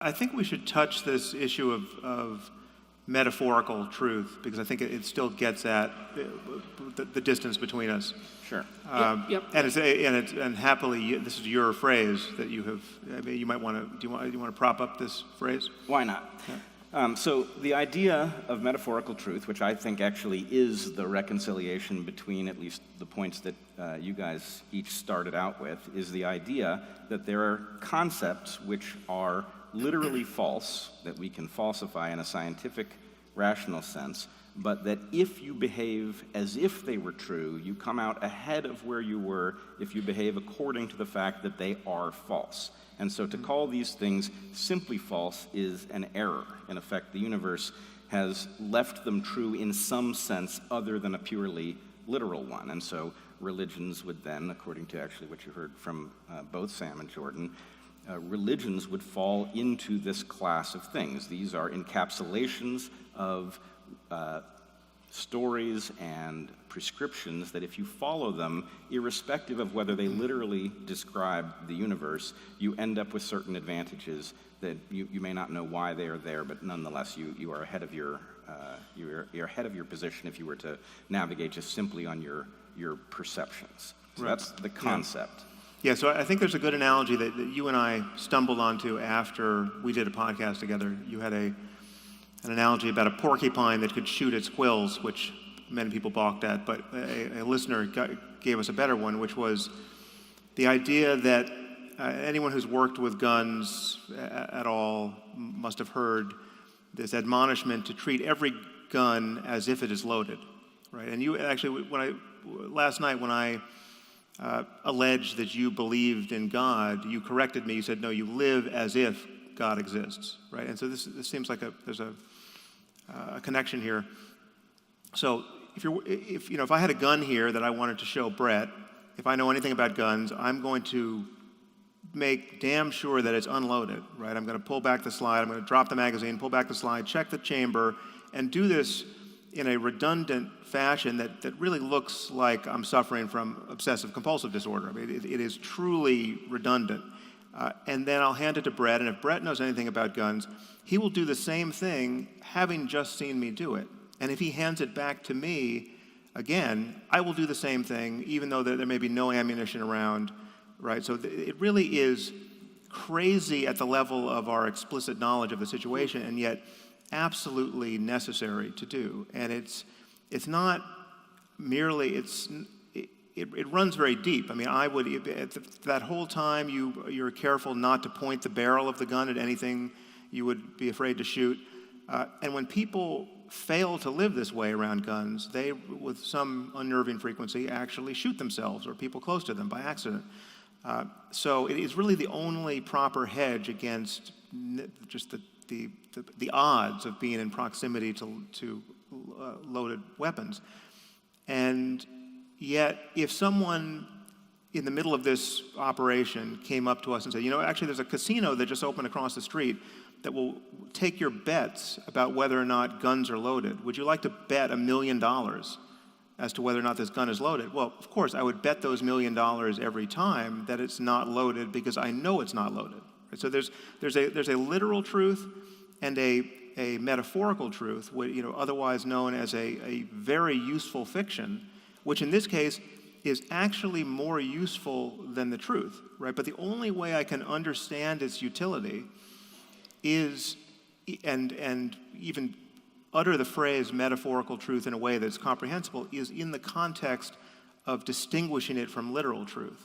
I think we should touch this issue of metaphorical truth, because I think it still gets at the distance between us. Sure. Yep. And happily, this is your phrase that you have. I mean, you might want to. Do you want to prop up this phrase? Why not? Yeah. So the idea of metaphorical truth, which I think actually is the reconciliation between at least the points that you guys each started out with, is the idea that there are concepts which are literally false, that we can falsify in a scientific, rational sense, but that if you behave as if they were true, you come out ahead of where you were if you behave according to the fact that they are false. And so to call these things simply false is an error. In effect, the universe has left them true in some sense other than a purely literal one. And so religions would then, according to actually what you heard from both Sam and Jordan, religions would fall into this class of things. These are encapsulations of stories and prescriptions that if you follow them, irrespective of whether they literally describe the universe, you end up with certain advantages that you may not know why they are there, but nonetheless you are ahead of your you're ahead of your position if you were to navigate just simply on your perceptions. So right. That's the concept. Yeah, so I think there's a good analogy that you and I stumbled onto after we did a podcast together. You had an analogy about a porcupine that could shoot its quills, which many people balked at, but a listener gave us a better one, which was the idea that anyone who's worked with guns at all must have heard this admonishment to treat every gun as if it is loaded, right? And you actually, last night when I alleged that you believed in God, you corrected me. You said, no, you live as if God exists, right? And so this seems like there's a connection here. So if I had a gun here that I wanted to show Bret, if I know anything about guns, I'm going to make damn sure that it's unloaded, right? I'm going to pull back the slide, I'm going to drop the magazine, pull back the slide, check the chamber, and do this in a redundant fashion that really looks like I'm suffering from obsessive compulsive disorder. I mean, it is truly redundant. And then I'll hand it to Bret, and if Bret knows anything about guns, he will do the same thing, having just seen me do it. And if he hands it back to me, again, I will do the same thing, even though there may be no ammunition around, right? So it really is crazy at the level of our explicit knowledge of the situation, and yet absolutely necessary to do. And it's not merely, it runs very deep. I mean, that whole time you're careful not to point the barrel of the gun at anything you would be afraid to shoot. And when people fail to live this way around guns, they, with some unnerving frequency, actually shoot themselves or people close to them by accident. So it is really the only proper hedge against just the odds of being in proximity to loaded weapons. And yet, if someone in the middle of this operation came up to us and said, actually there's a casino that just opened across the street that will take your bets about whether or not guns are loaded. Would you like to bet $1 million as to whether or not this gun is loaded? Well, of course, I would bet those $1 million every time that it's not loaded because I know it's not loaded. So there's a literal truth and a metaphorical truth, otherwise known as a very useful fiction, which in this case is actually more useful than the truth, right? But the only way I can understand its utility is, and even utter the phrase metaphorical truth in a way that's comprehensible, is in the context of distinguishing it from literal truth.